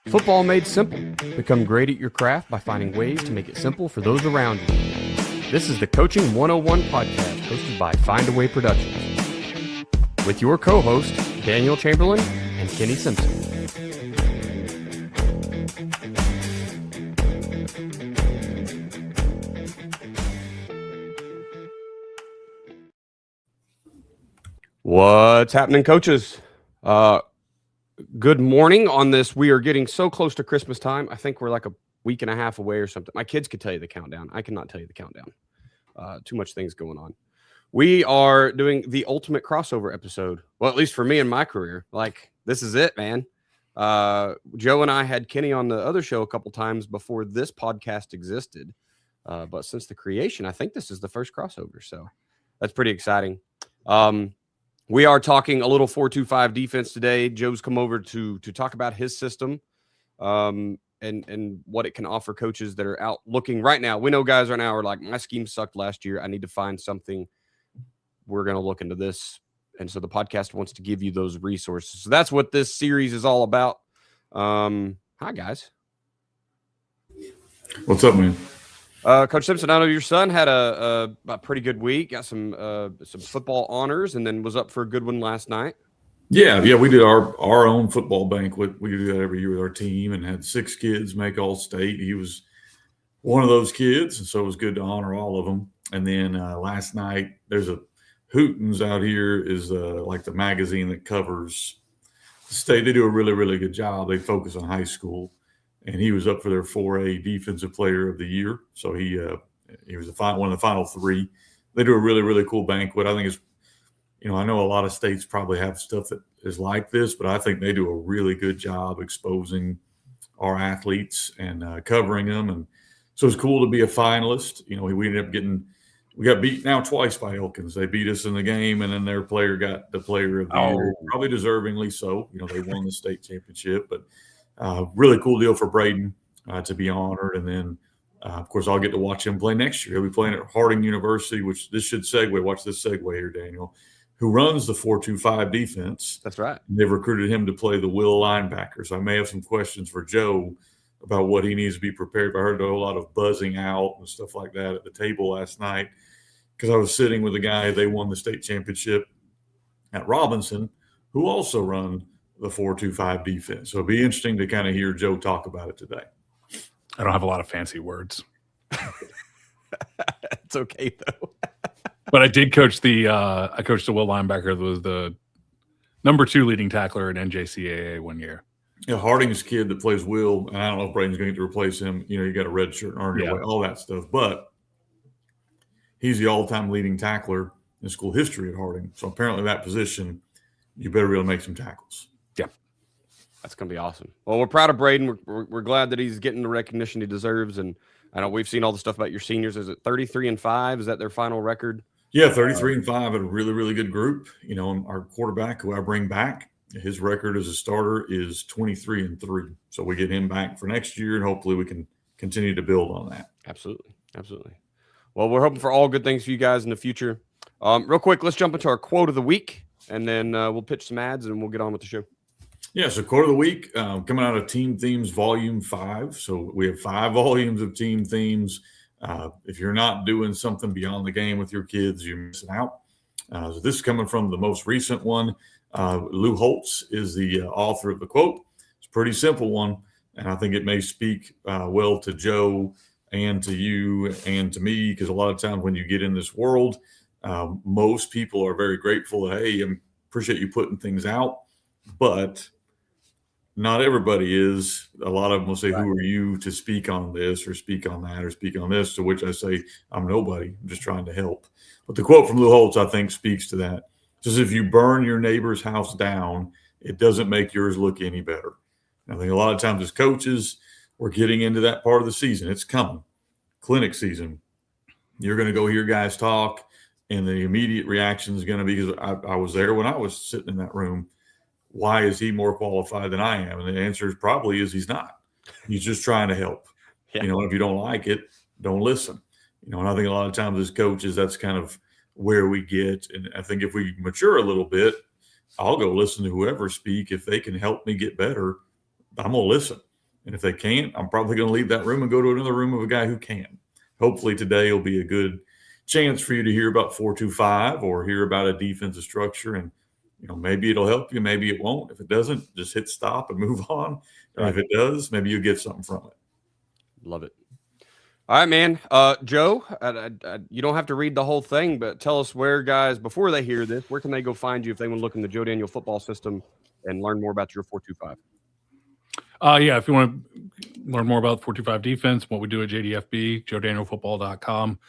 Football made simple. Become great at your craft by finding ways to make it simple for those around you. This is the Coaching 101 podcast hosted by Find a Way Productions with your co-hosts Daniel Chamberlain and Kenny Simpson. What's happening, coaches? Good morning on this. We are getting so close to Christmas time. I think we're like a week and a half away or something. My kids could tell you the countdown. I cannot tell you the countdown. Too much things going on. We are doing the ultimate crossover episode. Well, at least for me in my career. Like, this is it, man. Joe and I had Kenny on the other show a couple times before this podcast existed. But since the creation, I think this is the first crossover. So that's pretty exciting. We are talking a little 4-2-5 defense today. Joe's come over to talk about his system and what it can offer coaches that are out looking right now. We know guys right now are like, my scheme sucked last year. I need to find something. We're going to look into this. And so the podcast wants to give you those resources. So that's what this series is all about. Hi, guys. What's up, man? Coach Simpson, I know your son had a pretty good week, got some football honors, and then was up for a good one last night. Yeah, we did our own football banquet. We do that every year with our team and had 6 kids make All-State. He was one of those kids, and so it was good to honor all of them. And then last night, there's a Hootens out here is like the magazine that covers the state. They do a really, really good job. They focus on high school. And he was up for their 4A Defensive Player of the Year. So he was one of the final 3. They do a really, really cool banquet. I think it's, I know a lot of states probably have stuff that is like this, but I think they do a really good job exposing our athletes and covering them. And so it's cool to be a finalist. We ended up we got beat now twice by Elkins. They beat us in the game, and then their player got the Player of the Year, probably deservingly so. They won the state championship, but really cool deal for Braden to be honored. And then, of course, I'll get to watch him play next year. He'll be playing at Harding University, which this should segue. Watch this segue here, Daniel, who runs the 4-2-5 defense. That's right. And they've recruited him to play the will linebacker. So I may have some questions for Joe about what he needs to be prepared for. I heard a whole lot of buzzing out and stuff like that at the table last night because I was sitting with a guy. They won the state championship at Robinson, who also run the 4-2-5 defense. So it'll be interesting to kind of hear Joe talk about it today. I don't have a lot of fancy words. It's okay though. But I did coach I coached the will linebacker that was the number 2 leading tackler in NJCAA one year. Yeah, Harding's kid that plays will, and I don't know if Braden's going to replace him. You got a red shirt and earn your way, all that stuff. But he's the all-time leading tackler in school history at Harding. So apparently that position, you better be able to make some tackles. Yeah. That's going to be awesome. Well, we're proud of Braden. We're glad that he's getting the recognition he deserves. And I know we've seen all the stuff about your seniors. Is it 33-5? Is that their final record? Yeah, 33-5 at a really, really good group. Our quarterback, who I bring back, his record as a starter is 23-3. So we get him back for next year, and hopefully we can continue to build on that. Absolutely. Well, we're hoping for all good things for you guys in the future. Real quick, let's jump into our quote of the week, and then we'll pitch some ads, and we'll get on with the show. Yeah, so quote of the week coming out of Team Themes Volume 5. So we have 5 volumes of Team Themes. If you're not doing something beyond the game with your kids, you're missing out. So this is coming from the most recent one. Lou Holtz is the author of the quote. It's a pretty simple one, and I think it may speak well to Joe and to you and to me, because a lot of times when you get in this world, most people are very grateful that, hey, I appreciate you putting things out, but not everybody is. A lot of them will say, who are you to speak on this or speak on that or speak on this? To which I say, I'm nobody. I'm just trying to help. But the quote from Lou Holtz, I think, speaks to that. Just if you burn your neighbor's house down, it doesn't make yours look any better. And I think a lot of times as coaches, we're getting into that part of the season. It's coming. Clinic season. You're going to go hear guys talk, and the immediate reaction is going to be, because I was there when I was sitting in that room, why is he more qualified than I am? And the answer is probably he's not. He's just trying to help. Yeah. If you don't like it, don't listen. And I think a lot of times as coaches, that's kind of where we get. And I think if we mature a little bit, I'll go listen to whoever speak. If they can help me get better, I'm going to listen. And if they can't, I'm probably going to leave that room and go to another room of a guy who can. Hopefully today will be a good chance for you to hear about 4-2-5 or hear about a defensive structure. And, maybe it'll help you. Maybe it won't. If it doesn't, just hit stop and move on. And if it does, maybe you'll get something from it. Love it. All right, man. Joe, you don't have to read the whole thing, but tell us where guys, before they hear this, where can they go find you if they want to look in the Joe Daniel football system and learn more about your 4-2-5? Yeah, if you want to learn more about 4-2-5 defense, what we do at JDFB, JoeDanielFootball.com.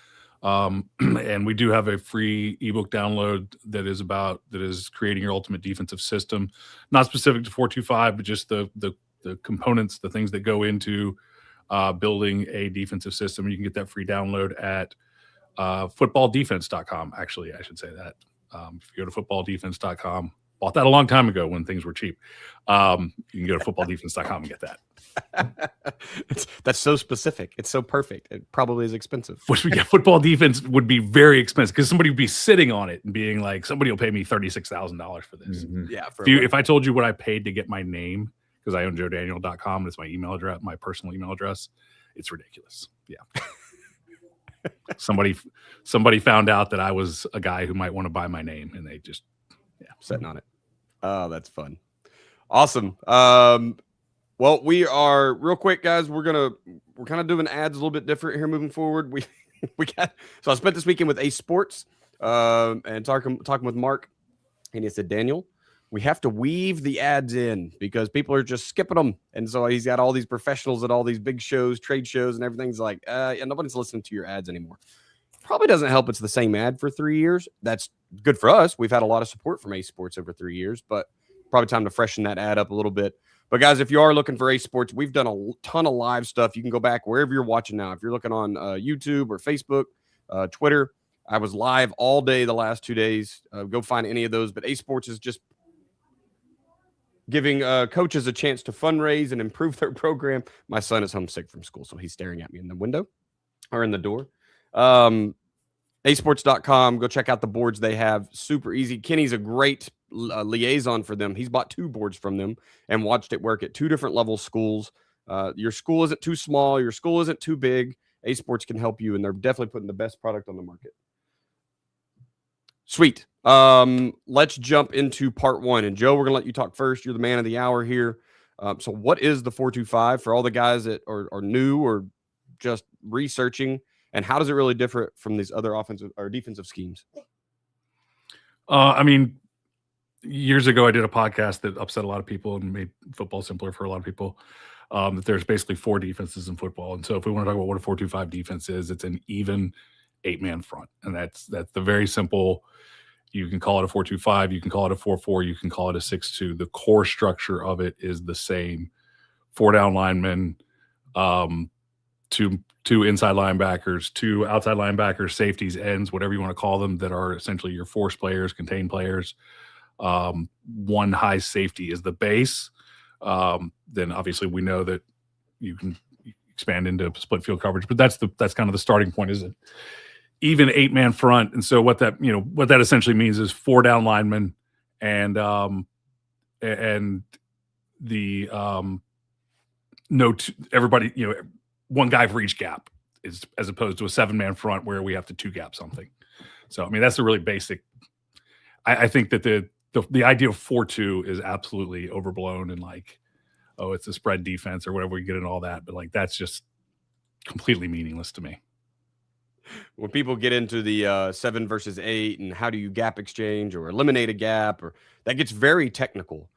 And we do have a free ebook download that is creating your ultimate defensive system, not specific to 4-2-5, but just the components, the things that go into building a defensive system. You can get that free download at footballdefense.com. Actually, I should say that. If you go to footballdefense.com, bought that a long time ago when things were cheap. You can go to footballdefense.com and get that. That's so specific. It's so perfect. It probably is expensive. Which we get football defense would be very expensive because somebody would be sitting on it and being like, somebody will pay me $36,000 for this. Mm-hmm. Yeah. If I told you what I paid to get my name, because I own JoeDaniel.com, it's my email address, my personal email address, it's ridiculous. Yeah. Somebody found out that I was a guy who might want to buy my name, and they just sitting on it. Oh, that's fun. Awesome. Well, we are real quick, guys. We're kind of doing ads a little bit different here moving forward. So I spent this weekend with Ace Sports and talking with Mark, and he said, Daniel, we have to weave the ads in because people are just skipping them. And so he's got all these professionals at all these big shows, trade shows, and everything's like, yeah, nobody's listening to your ads anymore. Probably doesn't help. It's the same ad for 3 years. That's good for us. We've had a lot of support from Ace Sports over 3 years, but probably time to freshen that ad up a little bit. But guys, if you are looking for Ace Sports, we've done a ton of live stuff. You can go back wherever you're watching now. If you're looking on YouTube or Facebook, Twitter, I was live all day the last 2 days. Go find any of those. But Ace Sports is just giving coaches a chance to fundraise and improve their program. My son is homesick from school, so he's staring at me in the window or in the door. Asports.com. Go check out the boards they have. Super easy. Kenny's a great liaison for them. He's bought 2 boards from them and watched it work at 2 different level schools. Your school isn't too small. Your school isn't too big. Ace Sports can help you, and they're definitely putting the best product on the market. Sweet. Let's jump into part 1. And Joe, we're going to let you talk first. You're the man of the hour here. So what is the 4-2-5 for all the guys that are new or just researching? And how does it really differ from these other offensive or defensive schemes? I mean, years ago, I did a podcast that upset a lot of people and made football simpler for a lot of people. That there's basically 4 defenses in football. And so if we want to talk about what a 4-2-5 defense is, it's an even 8-man front. And that's the very simple. You can call it a 4-2-5. You can call it a 4-4. You can call it a 6-2. The core structure of it is the same. 4 down linemen, 2 inside linebackers, 2 outside linebackers, safeties, ends, whatever you want to call them, that are essentially your force players, contained players. 1 high safety is the base. Then obviously we know that you can expand into split field coverage, but that's kind of the starting point, is it? Even 8-man front. And so what that essentially means is 4 down linemen and the everybody, 1 guy for each gap, is as opposed to a 7-man front where we have to 2 gap something. So, I mean, that's a really basic. I think that the idea of 4-2 is absolutely overblown and like, oh, it's a spread defense or whatever, we get into all that. But like, that's just completely meaningless to me. When people get into the 7 versus 8 and how do you gap exchange or eliminate a gap, or that gets very technical.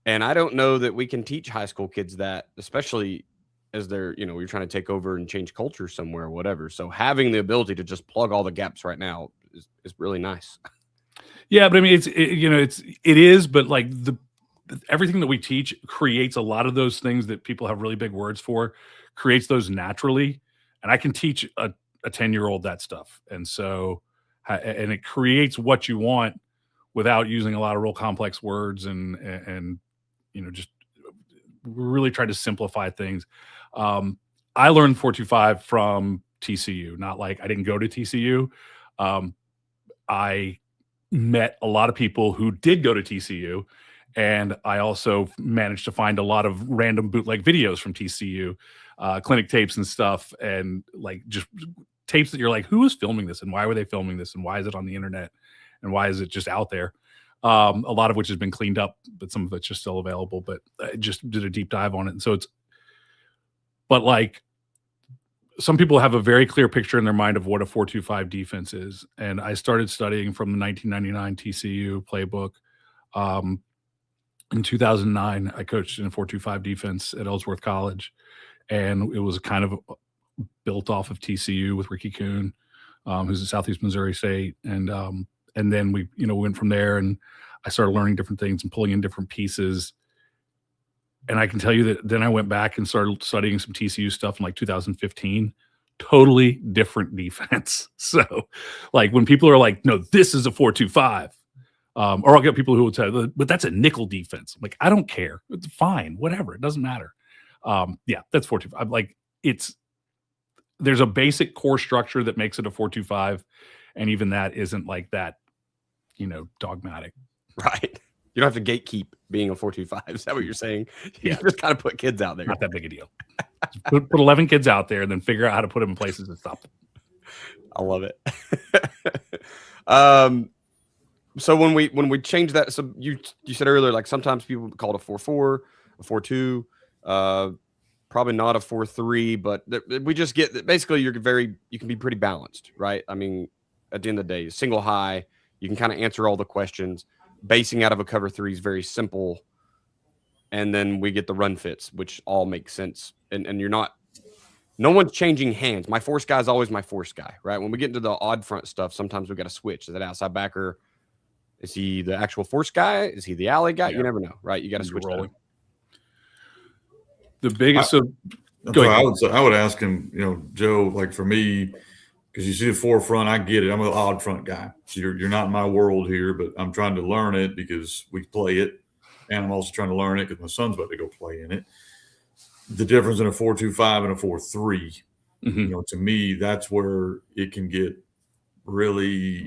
And I don't know that we can teach high school kids that, especially as they're, you're trying to take over and change culture somewhere or whatever. So having the ability to just plug all the gaps right now is really nice. Yeah, but I mean, it is, but like everything that we teach creates a lot of those things that people have really big words for, creates those naturally. And I can teach a 10-year-old that stuff. And so, and it creates what you want without using a lot of real complex words and just really try to simplify things. I learned 4-2-5 from TCU, not like I didn't go to TCU. I met a lot of people who did go to TCU. And I also managed to find a lot of random bootleg videos from TCU, clinic tapes and stuff, and like just tapes that you're like, who is filming this, and why were they filming this, and why is it on the internet, and why is it just out there? A lot of which has been cleaned up, but some of it's just still available. But I just did a deep dive on it, and so but like some people have a very clear picture in their mind of what a 4-2-5 defense is, and I started studying from the 1999 TCU playbook. In 2009, I coached in a 4-2-5 defense at Ellsworth College, and it was kind of built off of TCU with Ricky Kuhn, who's at Southeast Missouri State, and then we went from there, and I started learning different things and pulling in different pieces. And I can tell you that then I went back and started studying some TCU stuff in like 2015. Totally different defense. So, like when people are like, "No, this is a 4-2-5." Or I'll get people who will tell you, but that's a nickel defense. I'm like, I don't care. It's fine. Whatever. It doesn't matter. Yeah, that's 4-2-5. I'm like, there's a basic core structure that makes it a 4-2-5. And even that isn't like that, dogmatic. Right. You don't have to gatekeep being a 4-2-5. Is that what you're saying? Yeah. You just kind of put kids out there. Not that big a deal. put 11 kids out there and then figure out how to put them in places and stop them. I love it. So when we change that, so you said earlier, like sometimes people call it a 4-4, a 4-2, probably not a 4-3, but we just get basically you can be pretty balanced, right? I mean, at the end of the day, single high, you can kind of answer all the questions. Basing out of a cover 3 is very simple, and then we get the run fits, which all make sense, and no one's changing hands. My force guy is always my force guy, right? When we get into the odd front stuff, sometimes we got to switch. Is that outside backer? Is he the actual force guy? Is he the alley guy? Yeah. You never know, right? You got to switch rolling. The biggest. I would ask him, Joe, like for me, because you see the forefront, I get it. I'm an odd front guy. So you're not in my world here, but I'm trying to learn it because we play it, and I'm also trying to learn it because my son's about to go play in it. The difference in a 4-2-5 and a 4-3, to me, that's where it can get really,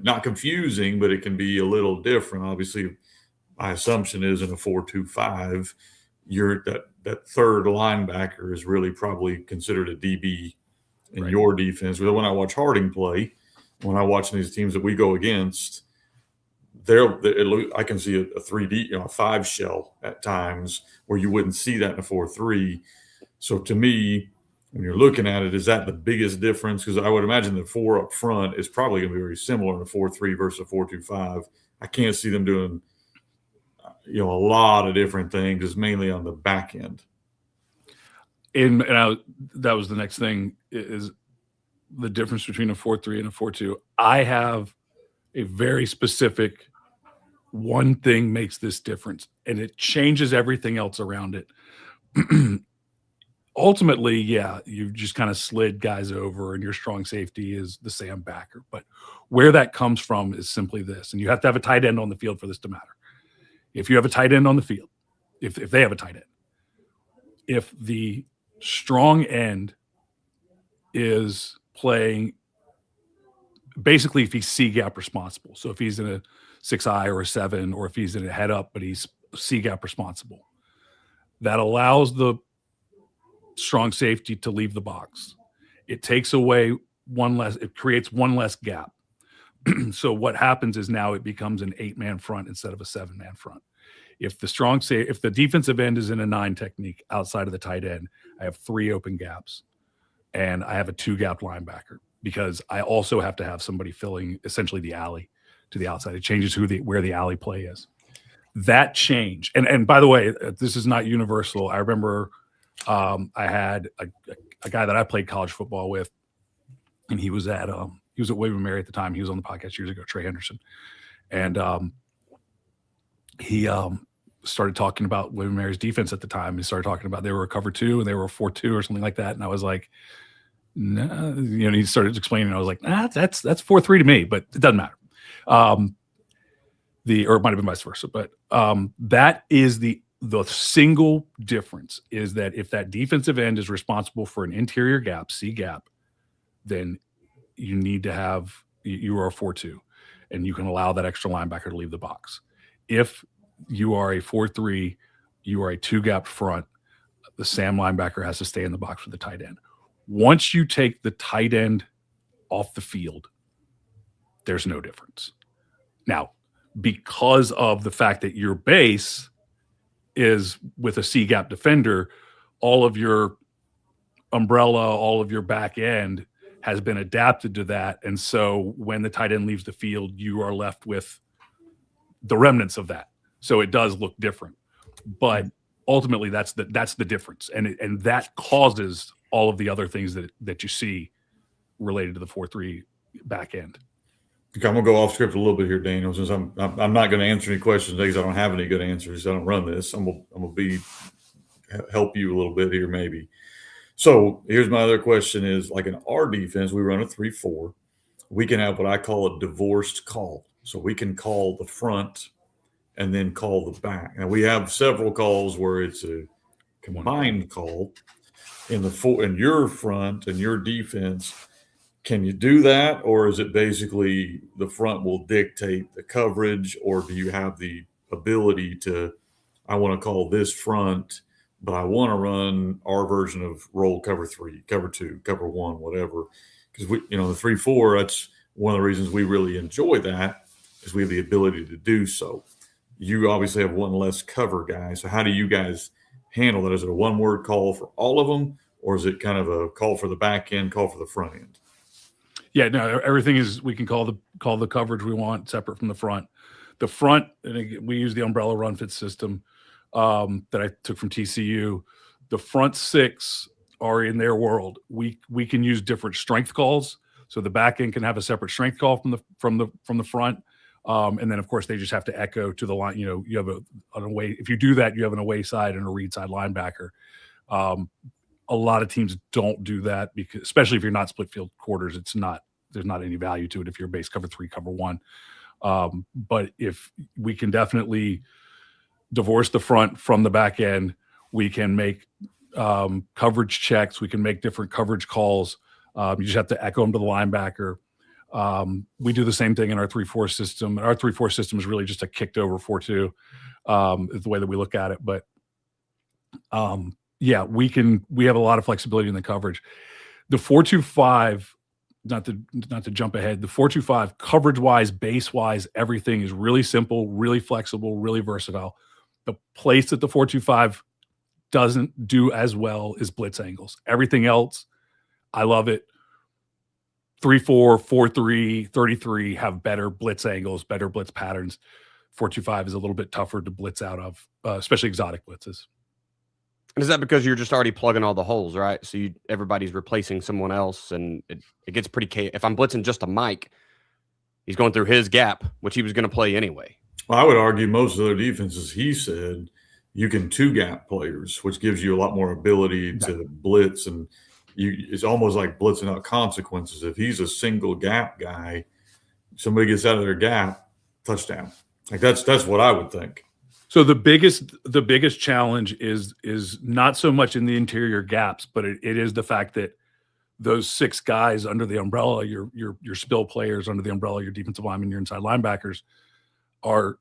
not confusing, but it can be a little different. Obviously, my assumption is in a 4-2-5, that third linebacker is really probably considered a DB in your defense. But when I watch Harding play, when I watch these teams that we go against, I can see a 3D, a 5 shell at times where you wouldn't see that in a 4-3. So to me, when you're looking at it, is that the biggest difference? Because I would imagine the 4 up front is probably going to be very similar in a 4-3 versus a 4-2-5. I can't see them doing, a lot of different things. It's mainly on the back end. That was the next thing is the difference between a 4-3 and a 4-2. I have a very specific one thing makes this difference, and it changes everything else around it. Ultimately, yeah, you've just kind of slid guys over, and your strong safety is the Sam backer. But where that comes from is simply this, and you have to have a tight end on the field for this to matter. If you have a tight end on the field, if they have a tight end, if the strong end is playing, basically if he's C gap responsible, so if he's in a 6-eye or a 7, or if he's in a head up, but he's C gap responsible, that allows the strong safety to leave the box. It takes away it creates one less gap. So what happens is now it becomes an 8-man front instead of a 7-man front. If the defensive end is in a 9 technique outside of the tight end, I have 3 open gaps, and I have a 2-gap linebacker because I also have to have somebody filling essentially the alley to the outside. It changes where the alley play is. That change, and by the way, this is not universal. I remember I had a guy that I played college football with, and he was at William & Mary at the time. He was on the podcast years ago, Trey Henderson, and he started talking about William & Mary's defense at the time. He started talking about they were a cover 2 and they were a 4-2 or something like that, and I was like, no, he started explaining, and I was like, that's 4-3 to me, but it doesn't matter. Or it might have been vice versa, but that is the single difference is that if that defensive end is responsible for an interior gap, C gap, then you need to have, you are a 4-2. and you can allow that extra linebacker to leave the box. If you are a 4-3, you are a two-gap front, the Sam linebacker has to stay in the box with the tight end. Once you take the tight end off the field, there's no difference. Now, because of the fact that your base is with a C-gap defender, all of your umbrella, all of your back end has been adapted to that. And so when the tight end leaves the field, you are left with the remnants of that. So it does look different. But ultimately, that's the difference. And that causes all of the other things that you see related to the 4-3 back end. Okay, I'm gonna go off script a little bit here, Daniel, since I'm not going to answer any questions because I don't have any good answers. I don't run this. I'm gonna help you a little bit here, maybe. So here's my other question: is like in our defense, we run a 3-4. We can have what I call a divorced call. So we can call the front and then call the back. Now we have several calls where it's a combined call in your front and your defense. Can you do that, or is it basically the front will dictate the coverage, or do you have the ability to, I want to call this front, but I want to run our version of roll cover 3, cover 2, cover 1, whatever? Because the 3-4, that's one of the reasons we really enjoy that, is we have the ability to do so. You obviously have one less cover guy. So how do you guys handle that? Is it a one-word call for all of them, or is it kind of a call for the back end, call for the front end? Yeah, no, everything is, we can call the coverage we want separate from the front. The front, and again, we use the umbrella run fit system that I took from TCU. The front 6 are in their world. We can use different strength calls. So the back end can have a separate strength call from the front. And then of course they just have to echo to the line. You have an away. If you do that, you have an away side and a read side linebacker. A lot of teams don't do that because, especially if you're not split field quarters, there's not any value to it if you're base cover 3, cover 1. But if we can definitely divorce the front from the back end, we can make coverage checks. We can make different coverage calls. You just have to echo them to the linebacker. We do the same thing in our 3-4 system. Our 3-4 system is really just a kicked over 4-2, is the way that we look at it. But yeah, we have a lot of flexibility in the coverage. The 4-2-5, not to jump ahead, the 4-2-5 coverage wise, base wise, everything is really simple, really flexible, really versatile. The place that the 4-2-5 doesn't do as well is blitz angles. Everything else, I love it. 3-4, 4-3, 33 have better blitz angles, better blitz patterns. 4-2-5 is a little bit tougher to blitz out of, especially exotic blitzes. And is that because you're just already plugging all the holes, right? So everybody's replacing someone else, and it gets pretty chaotic. If I'm blitzing just a Mike, he's going through his gap, which he was going to play anyway. Well, I would argue most of their defenses, he said, you can 2-gap players, which gives you a lot more ability to blitz, and it's almost like blitzing out consequences. If he's a single gap guy, somebody gets out of their gap, touchdown. Like that's what I would think. So the biggest challenge is not so much in the interior gaps, but it is the fact that those 6 guys under the umbrella, your spill players under the umbrella, your defensive linemen, your inside linebackers are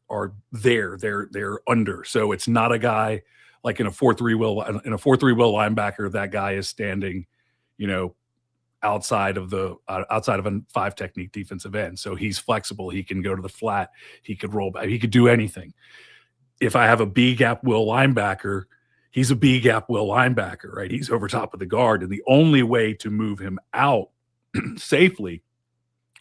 there. They're under. So it's not a guy like in a 4-3 will linebacker. That guy is standing, outside of a 5 technique defensive end. So he's flexible. He can go to the flat. He could roll back. He could do anything. If I have a B gap will linebacker, he's a B gap will linebacker, right? He's over top of the guard. And the only way to move him out safely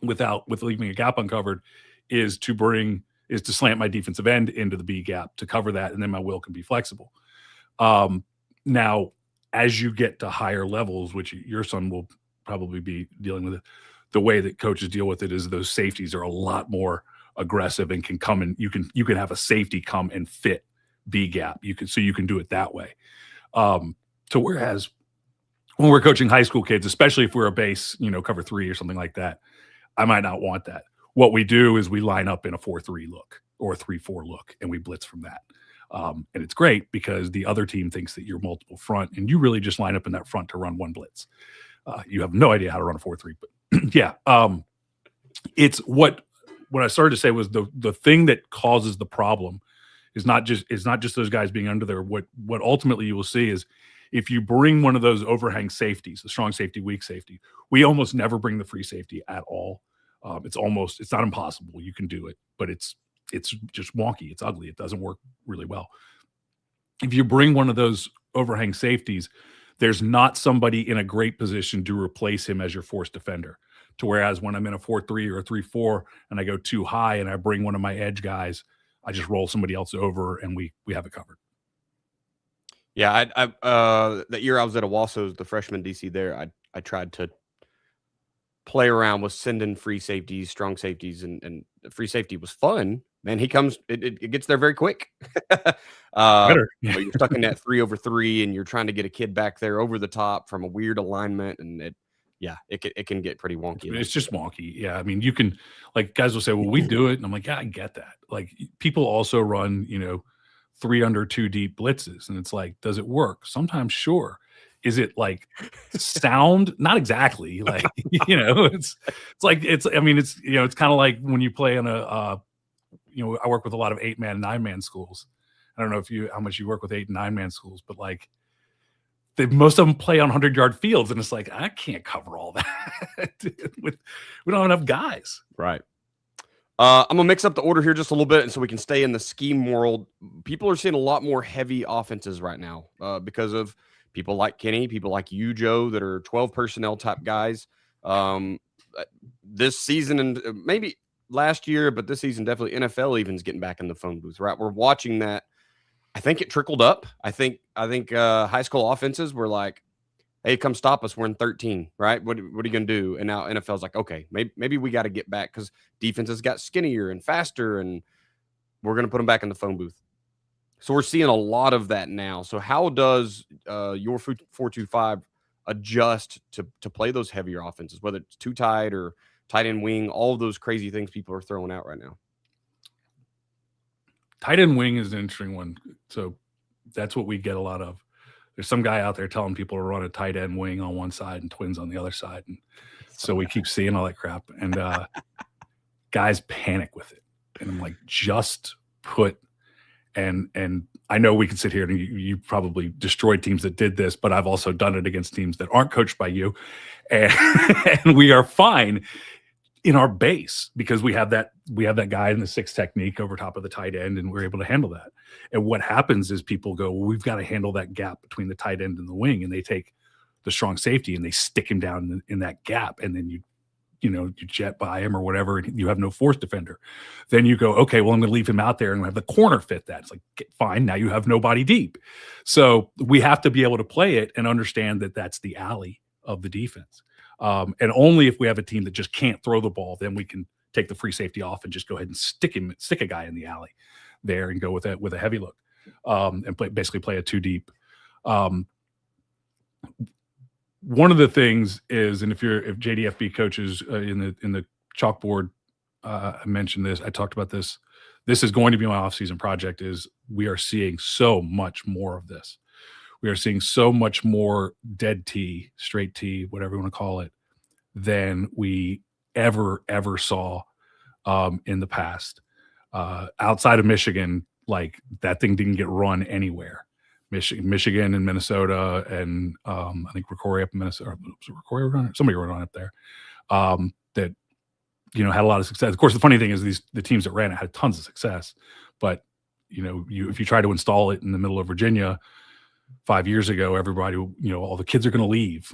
with leaving a gap uncovered is to slant my defensive end into the B gap to cover that. And then my will can be flexible. Now, as you get to higher levels, which your son will probably be dealing with it, the way that coaches deal with it is those safeties are a lot more aggressive and can come and you can have a safety come and fit B gap. You can do it that way. So whereas when we're coaching high school kids, especially if we're a base, cover 3 or something like that, I might not want that. What we do is we line up in a 4-3 look or a 3-4 look, and we blitz from that. And it's great because the other team thinks that you're multiple front, and you really just line up in that front to run one blitz. You have no idea how to run a 4-3, but yeah, it's what what I started to say was the thing that causes the problem is not just those guys being under there. What ultimately you will see is if you bring one of those overhang safeties, the strong safety, weak safety, we almost never bring the free safety at all. It's not impossible. You can do it, but it's just wonky. It's ugly. It doesn't work really well. If you bring one of those overhang safeties, there's not somebody in a great position to replace him as your force defender. To whereas when I'm in a 4-3 or a 3-4 and I go too high and I bring one of my edge guys, I just roll somebody else over and we have it covered. Yeah, that year I was at Owasso's, the freshman DC there, I tried to play around with sending free safeties, strong safeties, and free safety was fun. Man, it gets there very quick. You're stuck in that 3-over-3 and you're trying to get a kid back there over the top from a weird alignment, and it can get pretty wonky. It's just wonky. Yeah. I mean, you can, like, guys will say, well, we do it. And I'm like, yeah, I get that. Like, people also run, 3 under 2 deep blitzes. And it's like, does it work? Sometimes, sure. Is it like sound? Not exactly. Like, it's kind of like when you play on I work with a lot of 8-man, 9-man schools. I don't know how much you work with 8 and 9-man schools, but like, most of them play on 100-yard fields, and it's like, I can't cover all that. We don't have enough guys. Right. I'm going to mix up the order here just a little bit, and so we can stay in the scheme world. People are seeing a lot more heavy offenses right now because of people like Kenny, people like you, Joe, that are 12 personnel type guys. This season, and maybe last year, but this season, definitely NFL even's getting back in the phone booth, right? We're watching that. I think it trickled up. I think high school offenses were like, hey, come stop us. We're in 13, right? What are you going to do? And now NFL's like, okay, maybe we got to get back because defenses got skinnier and faster, and we're going to put them back in the phone booth. So we're seeing a lot of that now. So how does your 4-2-5 adjust to play those heavier offenses, whether it's too tight or tight end wing, all of those crazy things people are throwing out right now? Tight end wing is an interesting one. So that's what we get a lot of. There's some guy out there telling people to run a tight end wing on one side and twins on the other side. And so we keep seeing all that crap. And guys panic with it. And I'm like, just put and I know we can sit here and you probably destroyed teams that did this, but I've also done it against teams that aren't coached by you. And, and we are fine in our base because we have that guy in the 6 technique over top of the tight end, and we're able to handle that. And what happens is people go, well, we've got to handle that gap between the tight end and the wing, and they take the strong safety and they stick him down in that gap, and then you jet by him or whatever, and you have no force defender. Then you go, okay, well, I'm going to leave him out there and have the corner fit that. It's like, fine, now you have nobody deep. So we have to be able to play it and understand that that's the alley of the defense. And only if we have a team that just can't throw the ball, then we can take the free safety off and just go ahead and stick a guy in the alley there and go with a heavy look and basically play a 2 deep. One of the things is, and if JDFB coaches in the chalkboard, I mentioned this, I talked about this. This is going to be my off-season project. Is we are seeing so much more of this. We are seeing so much more dead T, straight T, whatever you want to call it, than we ever saw in the past. Outside of Michigan, like that thing didn't get run anywhere. Michigan and Minnesota, and I think Ricori up in Minnesota. Somebody ran on up there that had a lot of success. Of course, the funny thing is the teams that ran it had tons of success, but if you try to install it in the middle of Virginia 5 years ago, everybody, all the kids are going to leave.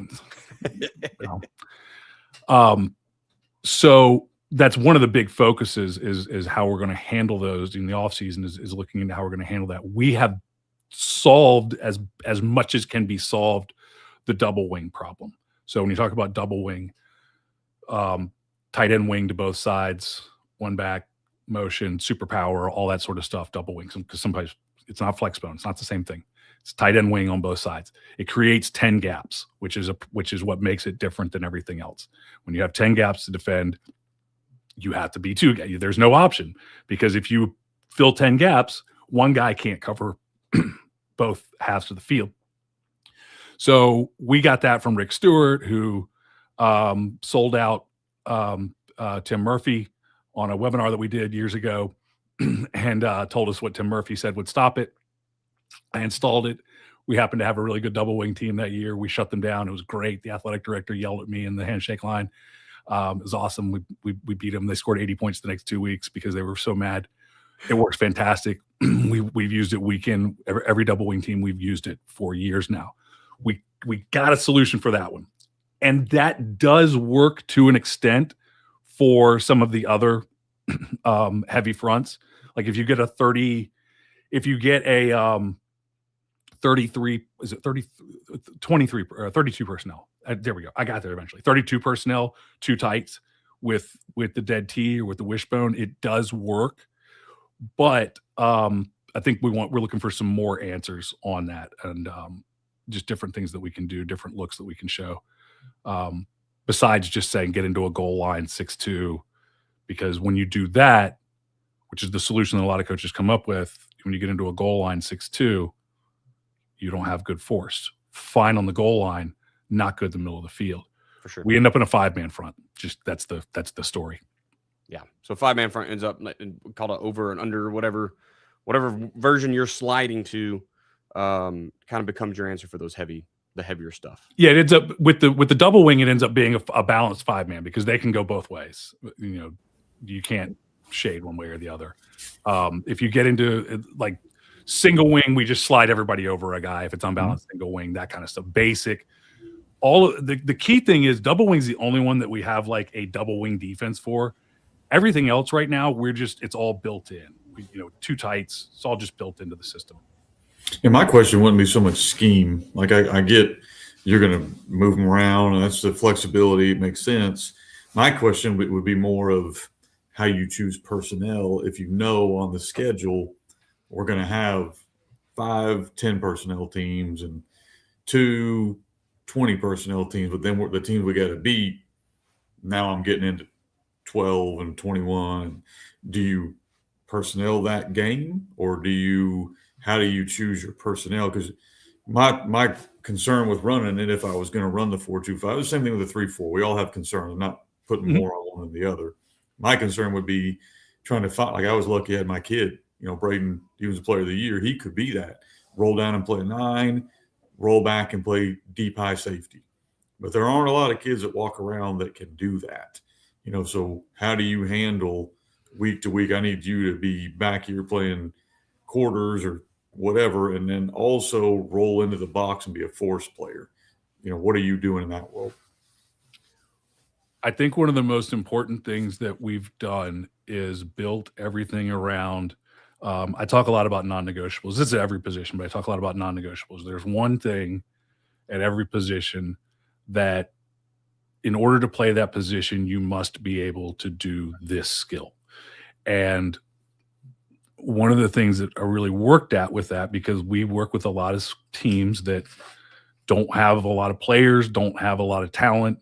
So that's one of the big focuses is how we're going to handle those in the off season is looking into how we're going to handle that. We have solved as much as can be solved the double wing problem. So when you talk about double wing, tight end wing to both sides, one back motion, superpower, all that sort of stuff, double wings, because sometimes it's not flex bone. It's not the same thing. It's tight end wing on both sides. It creates 10 gaps, which is what makes it different than everything else. When you have 10 gaps to defend, you have to be 2. There's no option, because if you fill 10 gaps, one guy can't cover both halves of the field. So we got that from Rick Stewart, who sold out Tim Murphy on a webinar that we did years ago and told us what Tim Murphy said would stop it. I installed it. We happened to have a really good double wing team that year. We shut them down. It was great. The athletic director yelled at me in the handshake line. It was awesome. We beat them. They scored 80 points the next 2 weeks because they were so mad. It works fantastic. We've used it week in. Every double wing team, we've used it for years now. We got a solution for that one. And that does work to an extent for some of the other heavy fronts. Like if you get a 33, is it 30, 23, 32 personnel. There we go. I got there eventually. 32 personnel, 2 tights with the dead T or with the wishbone. It does work. But I think we're looking for some more answers on that, and just different things that we can do, different looks that we can show. Besides just saying get into a goal line 6-2, because when you do that, which is the solution that a lot of coaches come up with, when you get into a goal line 6-2, you don't have good force. Fine on the goal line, not good in the middle of the field. For sure. We end up in a 5-man front. Just that's the story. Yeah. So 5-man front ends up called an over and under, whatever version you're sliding to, kind of becomes your answer for those the heavier stuff. Yeah, it ends up with the double wing. It ends up being a balanced 5-man because they can go both ways. You know, you can't shade one way or the other. If you get into like single wing, we just slide everybody over a guy. If it's unbalanced, single wing, that kind of stuff. Basic. The key thing is double wing's the only one that we have like a double wing defense for. Everything else right now, it's all built in. 2 tights, it's all just built into the system. And my question wouldn't be so much scheme. Like I get you're going to move them around, and that's the flexibility. It makes sense. My question would be more of how you choose personnel. If you know on the schedule, we're going to have 5 10 personnel teams and 2 20 personnel teams, but then the teams we got to beat. Now I'm getting into 12 and 21. Do you personnel that game, or how do you choose your personnel? Because my concern with running it, if I was going to run the 4-2-5, the same thing with the 3-4. We all have concern. I'm not putting more on one than the other. My concern would be trying to find, like I was lucky I had my kid, Braden, he was the player of the year. He could be that. Roll down and play 9, roll back and play deep high safety. But there aren't a lot of kids that walk around that can do that. So how do you handle week to week? I need you to be back here playing quarters or whatever, and then also roll into the box and be a force player. What are you doing in that world? I think one of the most important things that we've done is built everything around. I talk a lot about non-negotiables. This is every position, but I talk a lot about non-negotiables. There's one thing at every position that in order to play that position, you must be able to do this skill. And one of the things that I really worked at with that, because we work with a lot of teams that don't have a lot of players, don't have a lot of talent.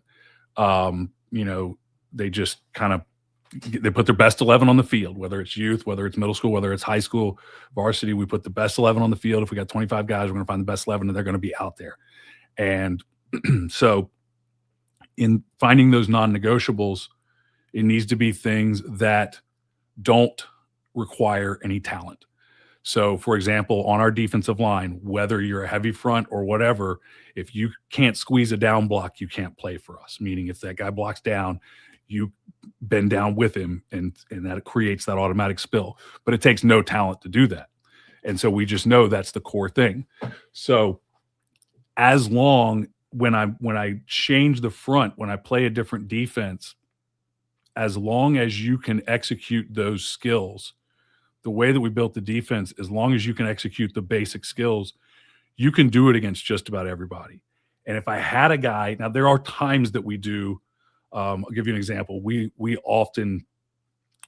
They just they put their best 11 on the field, whether it's youth, whether it's middle school, whether it's high school, varsity. We put the best 11 on the field. If we got 25 guys, we're going to find the best 11 and they're going to be out there. And so in finding those non-negotiables, it needs to be things that don't require any talent. So, for example, on our defensive line, whether you're a heavy front or whatever, if you can't squeeze a down block, you can't play for us. Meaning if that guy blocks down, you bend down with him, and that creates that automatic spill. But it takes no talent to do that. And so we just know that's the core thing. So as long when I change the front, when I play a different defense, as long as you can execute those skills, the way that we built the defense, as long as you can execute the basic skills, you can do it against just about everybody. And if I had a guy, now there are times that we do, I'll give you an example. We often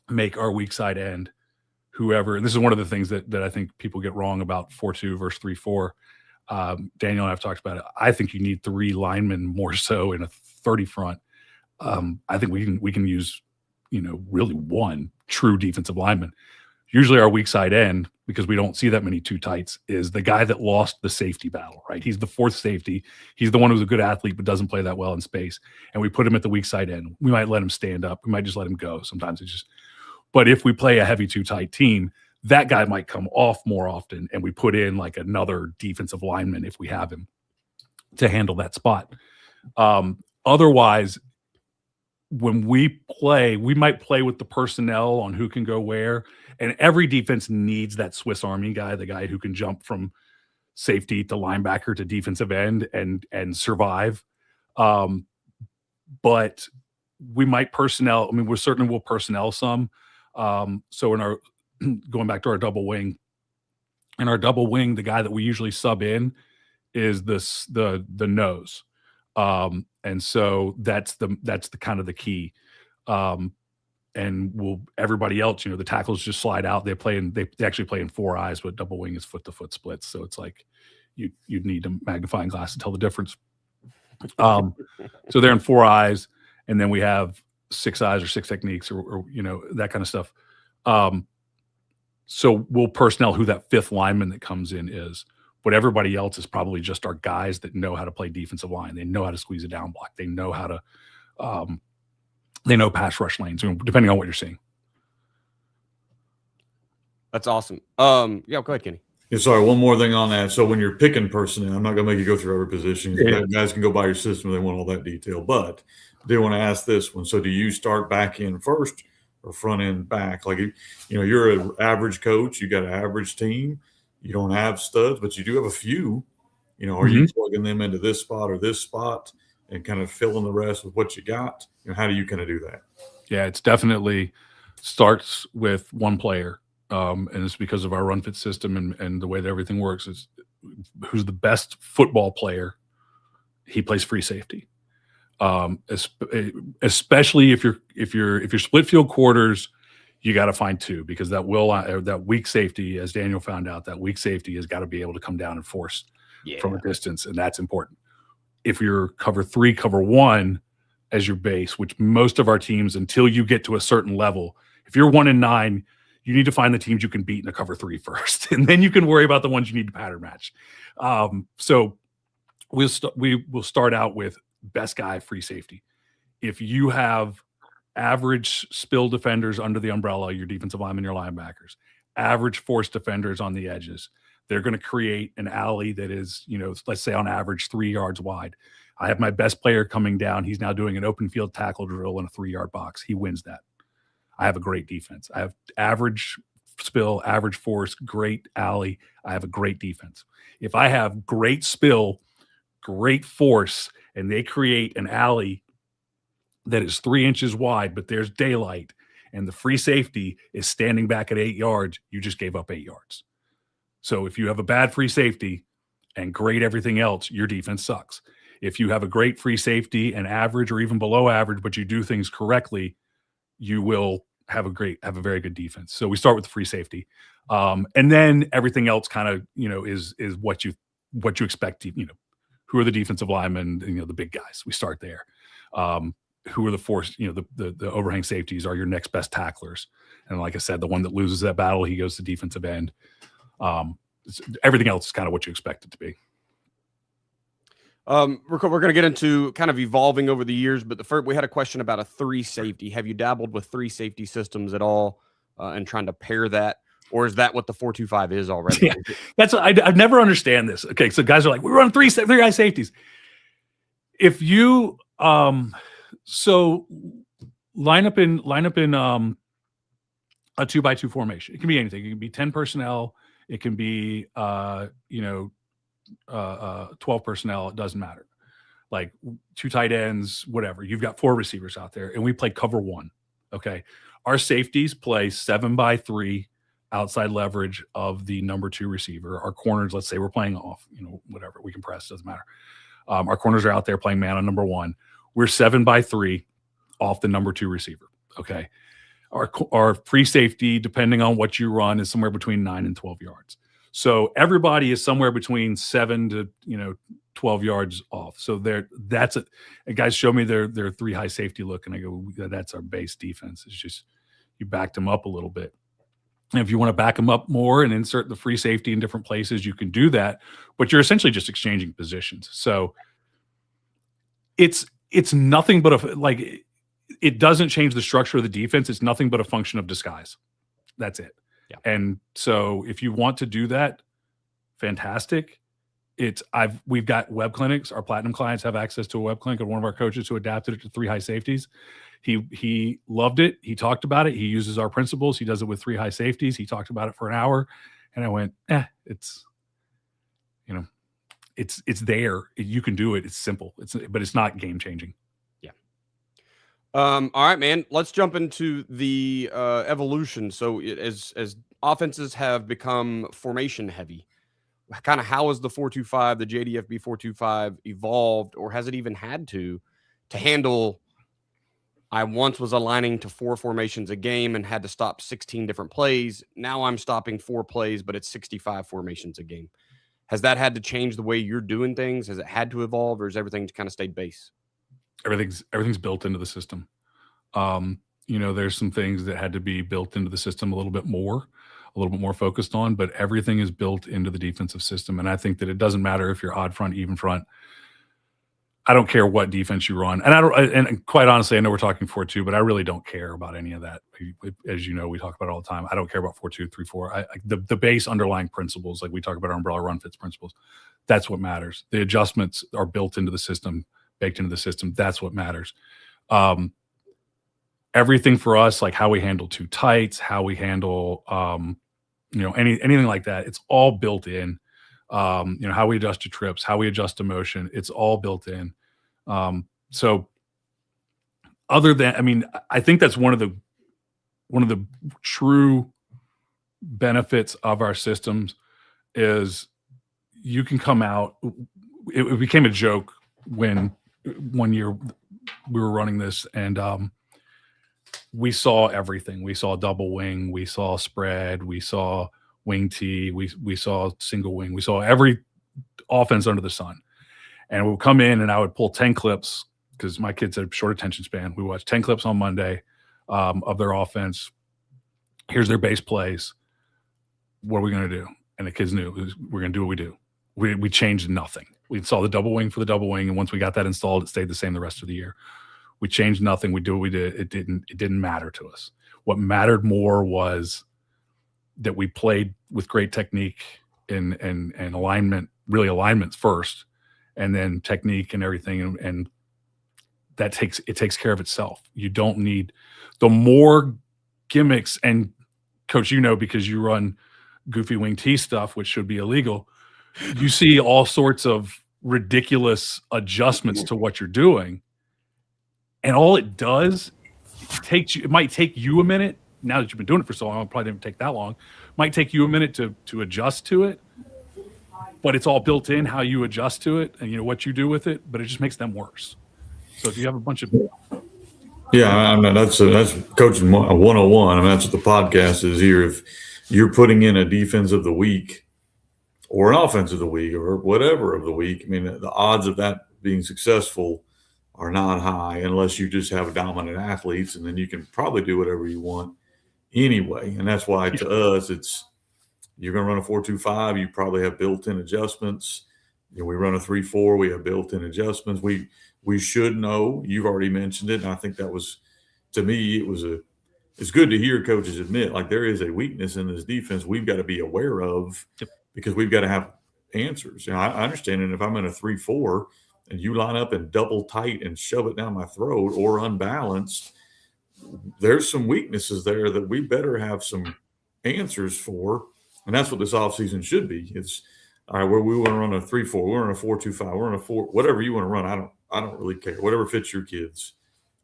make our weak side end whoever, and this is one of the things that I think people get wrong about 4-2 versus 3-4. Daniel and I have talked about it. I think you need 3 linemen more so in a 30 front. I think we can use, really 1 true defensive lineman. Usually our weak side end, because we don't see that many 2 tights, is the guy that lost the safety battle, right? He's the 4th safety. He's the one who's a good athlete but doesn't play that well in space. And we put him at the weak side end. We might let him stand up. We might just let him go. Sometimes it's just But if we play a heavy too tight team, that guy might come off more often, and we put in like another defensive lineman if we have him to handle that spot. Otherwise, when we play, we might play with the personnel on who can go where, and every defense needs that Swiss Army guy, the guy who can jump from safety to linebacker to defensive end and survive. But we might personnel. I mean, we certainly will personnel some. So in our going back to our double wing, in our double wing, the guy that we usually sub in is the nose. And so that's the kind of the key. And everybody else, the tackles just slide out. They actually play in four eyes, but double wing is foot to foot splits. So it's like you'd need a magnifying glass to tell the difference. So they're in four eyes, and then we have six eyes or six techniques or that kind of stuff. So we'll personnel who that fifth lineman that comes in is. But everybody else is probably just our guys that know how to play defensive line. They know how to squeeze a down block. They know how to they know pass rush lanes, depending on what you're seeing. That's awesome. Yeah, go ahead, Kenny. Yeah, sorry, one more thing on that. So when you're picking personnel, I'm not going to make you go through every position. Yeah. Guys can go by your system if they want all that detail. But I do want to ask this one. So do you start back end first or front end back? Like, you're an average coach. You got an average team. You don't have studs, but you do have a few. Are you plugging them into this spot or this spot and kind of filling the rest with what you got? How do you kind of do that? Yeah, it's definitely starts with one player. And it's because of our run fit system and the way that everything works is who's the best football player. He plays free safety. Especially if you're split field quarters, you got to find two, because that weak safety, as Daniel found out, that weak safety has got to be able to come down and force from a distance, and that's important. If you're cover 3, cover 1 as your base, which most of our teams, until you get to a certain level, if you're 1 and 9, you need to find the teams you can beat in a cover 3 first, and then you can worry about the ones you need to pattern match. So we will start out with best guy free safety. If you have average spill defenders under the umbrella, your defensive linemen, your linebackers, average force defenders on the edges, they're going to create an alley that is, let's say on average 3 yards wide. I have my best player coming down. He's now doing an open field tackle drill in a 3-yard box. He wins that. I have a great defense. I have average spill, average force, great alley. I have a great defense. If I have great spill, great force, and they create an alley that is 3 inches wide, but there's daylight, and the free safety is standing back at 8 yards, you just gave up 8 yards. So if you have a bad free safety and great everything else, your defense sucks. If you have a great free safety and average or even below average, but you do things correctly, you will have a very good defense. So we start with the free safety. And then everything else kind of, is what you expect, who are the defensive linemen, the big guys. We start there. Who are the force, the overhang safeties are your next best tacklers. And like I said, the one that loses that battle, he goes to defensive end. Everything else is kind of what you expect it to be. We're going to get into kind of evolving over the years, but we had a question about a 3 safety. Have you dabbled with 3 safety systems at all and trying to pair that? Or is that what the 4-2-5 is already? Yeah, I've never understand this. Okay, so guys are like, we run 3 guy safeties. If you so line up in a 2-by-2 formation. It can be anything. It can be 10 personnel. It can be 12 personnel. It doesn't matter. Like 2 tight ends, whatever. You've got 4 receivers out there, and we play cover 1. Okay, our safeties play 7-by-3 outside leverage of the number 2 receiver. Our corners, let's say we're playing off, whatever, we can press, doesn't matter. Our corners are out there playing man on number 1. We're 7-by-3 off the number 2 receiver. Okay. Our free safety, depending on what you run, is somewhere between 9 and 12 yards. So everybody is somewhere between 7 to 12 yards off. So that's it. Guys show me their 3 high safety look, and I go, that's our base defense. It's just you backed them up a little bit. And if you want to back them up more and insert the free safety in different places, you can do that. But you're essentially just exchanging positions. So it's nothing but it doesn't change the structure of the defense. It's nothing but a function of disguise. That's it. Yeah. And so if you want to do that, fantastic. We've got web clinics. Our platinum clients have access to a web clinic, and one of our coaches who adapted it to 3 high safeties. He loved it. He talked about it. He uses our principles. He does it with 3 high safeties. He talked about it for an hour, and I went, it's there. You can do it. It's simple. But it's not game changing. Yeah. All right, man. Let's jump into the evolution. So as offenses have become formation heavy, kind of how has the 4-2-5, the JDFB 4-2-5 evolved, or has it even had to handle? I once was aligning to 4 formations a game and had to stop 16 different plays. Now I'm stopping 4 plays, but it's 65 formations a game. Has that had to change the way you're doing things? Has it had to evolve, or has everything kind of stayed base? Everything's built into the system. There's some things that had to be built into the system a little bit more focused on, but everything is built into the defensive system. And I think that it doesn't matter if you're odd front, even front. I don't care what defense you run. And quite honestly, I know we're talking 4-2, but I really don't care about any of that. As you know, we talk about it all the time. I don't care about 4-2, 3-4. The base underlying principles, like we talk about our umbrella run fits principles, that's what matters. The adjustments are built into the system, baked into the system. That's what matters. Everything for us, like how we handle 2 tights, how we handle, anything like that, it's all built in. How we adjust to trips, how we adjust to motion, it's all built in. So other than, I think that's one of the true benefits of our systems is you can come out. It became a joke when one year we were running this, and we saw everything. We saw double wing, we saw spread, we saw wing T, we saw single wing, we saw every offense under the sun. And we would come in and I would pull 10 clips because my kids had a short attention span. We watched 10 clips on Monday of their offense. Here's their base plays. What are we going to do? And the kids knew we're going to do what we do. We changed nothing. We saw the double wing for the double wing, and once we got that installed, it stayed the same the rest of the year. We changed nothing. We do what we did. It didn't matter to us. What mattered more was that we played with great technique and alignment, really alignments first, and then technique and everything. And that takes care of itself. You don't need the more gimmicks. And coach, because you run goofy wing T stuff, which should be illegal, you see all sorts of ridiculous adjustments to what you're doing. And all it does, it might take you a minute. Now that you've been doing it for so long, it probably didn't take that long. It might take you a minute to adjust to it, but it's all built in how you adjust to it and what you do with it. But it just makes them worse. So if you have a bunch of that's coaching 101. That's what the podcast is here. If you're putting in a defense of the week or an offense of the week or whatever of the week, the odds of that being successful are not high unless you just have dominant athletes, and then you can probably do whatever you want anyway. And that's why to us, you're going to run a 4-2-5. You probably have built-in adjustments. We run a 3-4. We have built-in adjustments. We should know. You've already mentioned it, and I think that was, to me, it's good to hear coaches admit like there is a weakness in this defense we've got to be aware of because we've got to have answers. I understand it if I'm in a 3-4 and you line up and double tight and shove it down my throat or unbalanced, there's some weaknesses there that we better have some answers for. And that's what this offseason should be. It's all right, where we want to run a 3-4, we're on a 4-2-5, we're on a 4, whatever you want to run. I don't really care. Whatever fits your kids,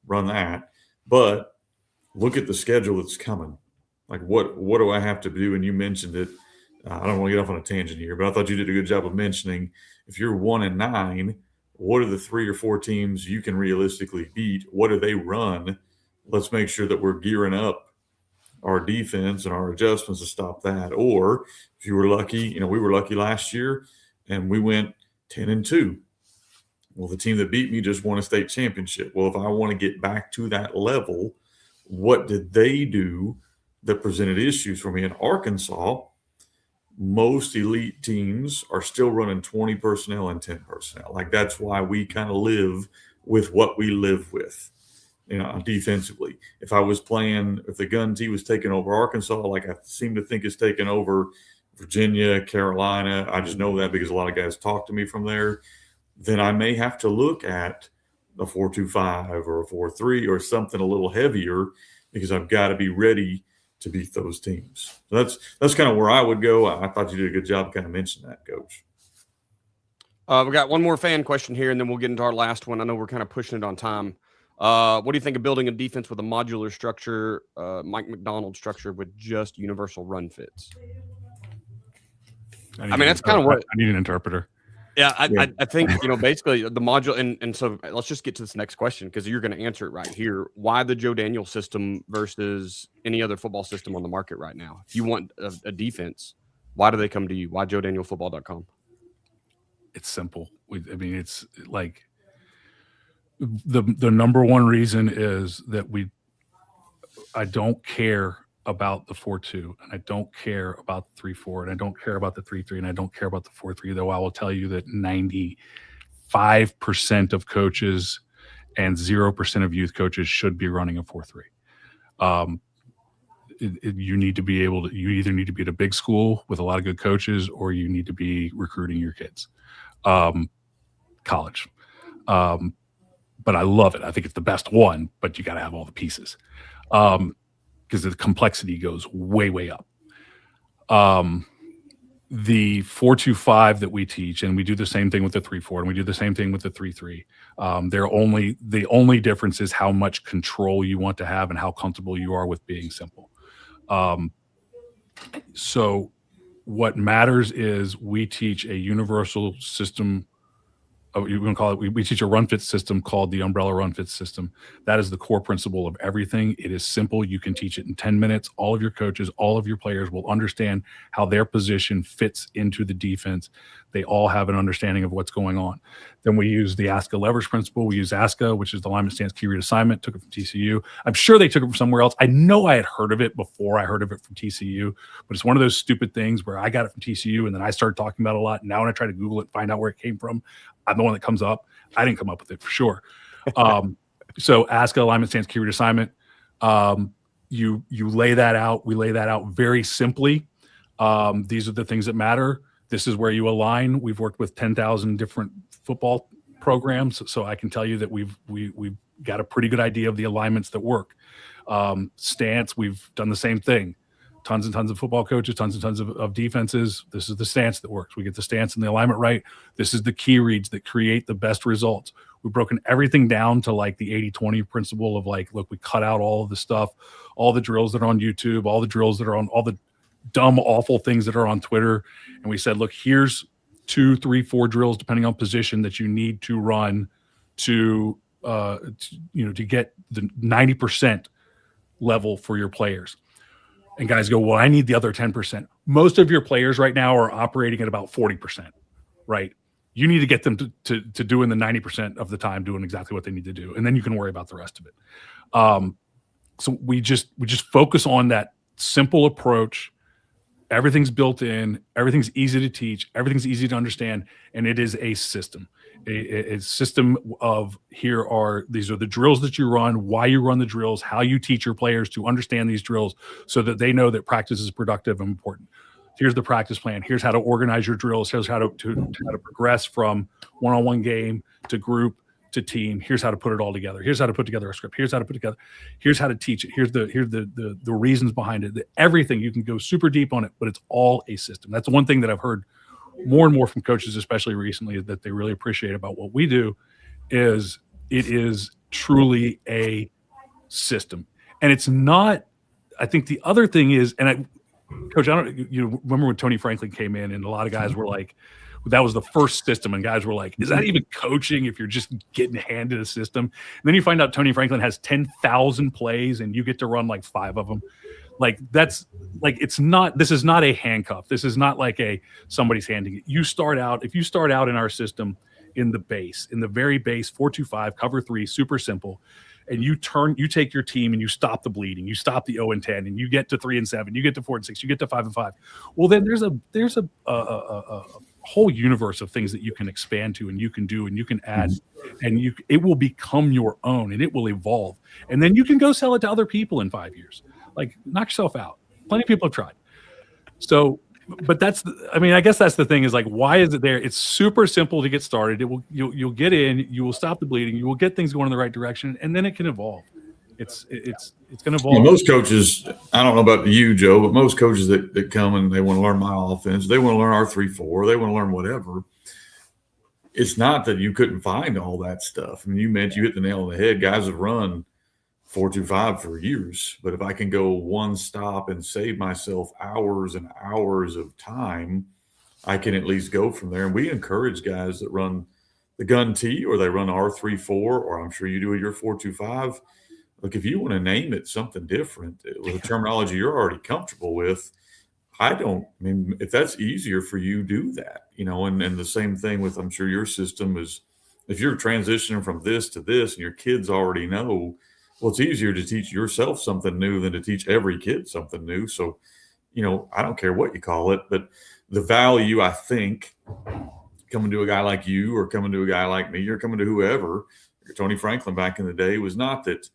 run that. But look at the schedule that's coming. Like what do I have to do? And you mentioned it. I don't want to get off on a tangent here, but I thought you did a good job of mentioning if you're 1-9, what are the 3 or 4 teams you can realistically beat? What do they run? Let's make sure that we're gearing up our defense and our adjustments to stop that. Or if you were lucky, we were lucky last year and we went 10-2. Well, the team that beat me just won a state championship. Well, if I want to get back to that level, what did they do that presented issues for me? In Arkansas, most elite teams are still running 20 personnel and 10 personnel. Like that's why we kind of live with what we live with. defensively. If the gun T was taking over Arkansas, like I seem to think it's taken over Virginia, Carolina, I just know that because a lot of guys talk to me from there, then I may have to look at a 4-2-5 or a 4-3 or something a little heavier because I've got to be ready to beat those teams. So that's kind of where I would go. I thought you did a good job kind of mentioning that, Coach. We got one more fan question here, and then we'll get into our last one. I know we're kind of pushing it on time. What do you think of building a defense with a modular structure, Mike McDonald structure with just universal run fits? I mean, that's kind of what I need an interpreter. Yeah, I think, basically the module. And so let's just get to this next question because you're going to answer it right here. Why the Joe Daniel system versus any other football system on the market right now? If you want a defense, why do they come to you? Why JoeDanielFootball.com? It's simple. It's like the number one reason is that I don't care about the 4-2, and I don't care about the 3-4, and I don't care about the 3-3, and I don't care about the 4-3, though I will tell you that 95% of coaches and 0% of youth coaches should be running a 4-3. You need to be able to, you either need to be at a big school with a lot of good coaches, or you need to be recruiting your kids. College. But I love it. I think it's the best one, but you got to have all the pieces. Because the complexity goes way, way up. The 4-2-5 that we teach, and we do the same thing with the 3-4, and we do the same thing with the 3-3. The only difference is how much control you want to have and how comfortable you are with being simple. So what matters is we teach a universal system. You're going to call it, we teach a run fit system called the umbrella run fit system. That is the core principle of everything. It is simple. You can teach it in 10 minutes. All of your coaches, all of your players will understand how their position fits into the defense. They all have an understanding of what's going on. Then we use the ASCA leverage principle. We use ASCA, which is the alignment stance key read assignment. Took it from TCU. I'm sure they took it from somewhere else. I know I had heard of it before I heard of it from TCU, but it's one of those stupid things where I got it from TCU and then I started talking about it a lot. Now when I try to Google it, find out where it came from, I'm the one that comes up. I didn't come up with it for sure. So ASCA alignment stance key read assignment. You lay that out. We lay that out very simply. These are the things that matter. This is where you align. We've worked with 10,000 different football programs, so I can tell you that we've got a pretty good idea of the alignments that work. Stance, we've done the same thing. Tons and tons of football coaches, tons and tons of defenses. This is the stance that works. We get the stance and the alignment right. This is the key reads that create the best results. We've broken everything down to like the 80-20 principle of like, look, we cut out all of the stuff, all the drills that are on YouTube, all the drills that are on all the dumb, awful things that are on Twitter. And we said, look, here's 2, 3, 4 drills, depending on position, that you need to run to get the 90% level for your players. And guys go, well, I need the other 10%. Most of your players right now are operating at about 40%, right? You need to get them to doing the 90% of the time doing exactly what they need to do. And then you can worry about the rest of it. So we just focus on that simple approach. Everything's built in, everything's easy to teach, everything's easy to understand, and it is a system. A system of these are the drills that you run, why you run the drills, how you teach your players to understand these drills so that they know that practice is productive and important. Here's the practice plan. Here's how to organize your drills. Here's how to progress from one-on-one game to group to team. Here's how to put it all together. Here's how to put together a script. Here's how to teach it. Here's the reasons behind it. Everything. You can go super deep on it, but it's all a system. That's one thing that I've heard more and more from coaches, especially recently, that they really appreciate about what we do is it is truly a system. And it's not, I think the other thing is, Coach, you remember when Tony Franklin came in and a lot of guys were like, that was the first system. And guys were like, is that even coaching if you're just getting handed a system? And then you find out Tony Franklin has 10,000 plays and you get to run like 5 of them. Like this is not a handcuff. This is not like somebody's handing it. If you start out in our system in the very base, 4-2-5, cover 3, super simple. And you take your team and you stop the bleeding, you stop the 0-10, and you get to 3-7, you get to 4-6, you get to 5-5. Well, then there's a whole universe of things that you can expand to and you can do and you can add, and it will become your own and it will evolve. And then you can go sell it to other people in 5 years. Like, knock yourself out. Plenty of people have tried. So, but I guess that's the thing, is like, why is it there? It's super simple to get started. You'll get in, you will stop the bleeding, you will get things going in the right direction, and then it can evolve. It's going to evolve. Well, most coaches, I don't know about you, Joe, but most coaches that come and they want to learn my offense, they want to learn R3-4, they want to learn whatever. It's not that you couldn't find all that stuff. I mean, you hit the nail on the head. Guys have run 4.25 for years, but if I can go one stop and save myself hours and hours of time, I can at least go from there. And we encourage guys that run the gun T or they run R3-4, or I'm sure you do with your 4.25. Look, if you want to name it something different with a terminology you're already comfortable with, if that's easier for you, do that, and the same thing with, I'm sure your system is, if you're transitioning from this to this and your kids already know, well, it's easier to teach yourself something new than to teach every kid something new. So, I don't care what you call it, but the value, I think, coming to a guy like you or coming to a guy like me or coming to whoever, Tony Franklin back in the day, was not that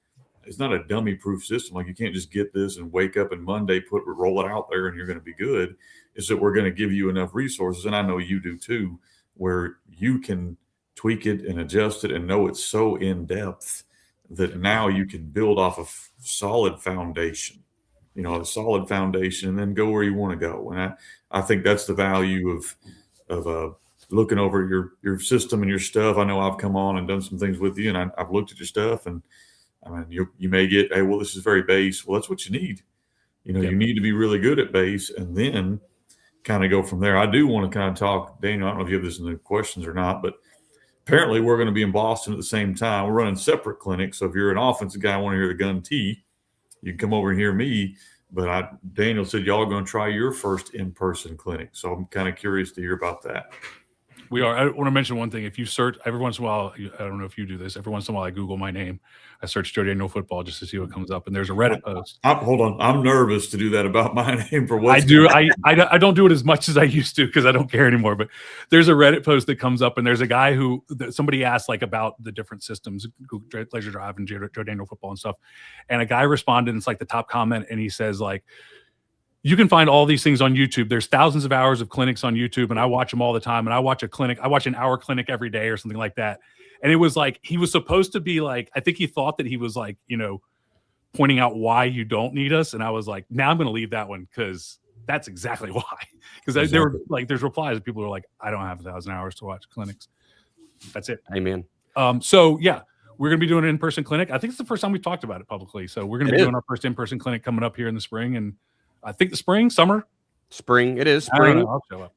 it's not a dummy proof system. Like, you can't just get this and wake up and Monday roll it out there and you're going to be good. Is that we're going to give you enough resources, and I know you do too, where you can tweak it and adjust it and know it's so in depth that now you can build off a solid foundation, a solid foundation, and then go where you want to go. And I think that's the value of looking over your system and your stuff. I know I've come on and done some things with you, and I've looked at your stuff, and I mean, you may get, hey, well, this is very base. Well, that's what you need. You need to be really good at base and then kind of go from there. I do want to kind of talk, Daniel, I don't know if you have this in the questions or not, but apparently we're going to be in Boston at the same time. We're running separate clinics. So if you're an offensive guy, want to hear the gun T, you can come over and hear me. But Daniel said y'all are going to try your first in-person clinic. So I'm kind of curious to hear about that. We are. I want to mention one thing. If you search, every once in a while, I don't know if you do this, every once in a while I Google my name. I search Joe Daniel football just to see what comes up. And there's a Reddit post. Hold on. I'm nervous to do that about my name for what I do. I don't do it as much as I used to because I don't care anymore. But there's a Reddit post that comes up, and there's a guy somebody asked like about the different systems, Google Laser Drive and Joe Daniel football and stuff. And a guy responded, and it's like the top comment, and he says like, you can find all these things on YouTube. There's thousands of hours of clinics on YouTube, and I watch them all the time. And I watch an hour clinic every day or something like that. And it was like, he was supposed to be like, I think he thought that he was like, pointing out why you don't need us. And I was like, now I'm going to leave that one because that's exactly why. Because there were like, there's replies. People are like, I don't have 1,000 hours to watch clinics. That's it. Amen. So yeah, we're going to be doing an in-person clinic. I think it's the first time we've talked about it publicly. So we're going to be doing our first in-person clinic coming up here in the spring. And I think summer. It is spring. I'll show up.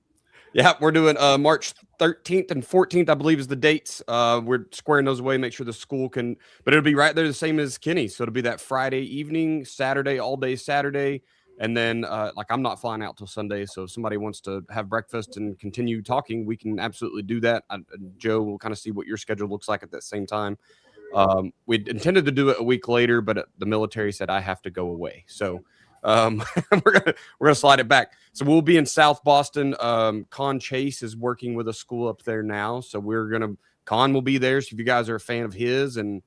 Yeah, we're doing March 13th and 14th, I believe, is the dates. We're squaring those away, make sure the school can, but it'll be right there the same as Kenny's. So it'll be that Friday evening, Saturday, all day Saturday. And then I'm not flying out till Sunday. So if somebody wants to have breakfast and continue talking, we can absolutely do that. Joe will kind of see what your schedule looks like at that same time. We intended to do it a week later, but the military said I have to go away. So we're gonna slide it back. So we'll be in South Boston. Con Chase is working with a school up there now, so Con will be there. So if you guys are a fan of his and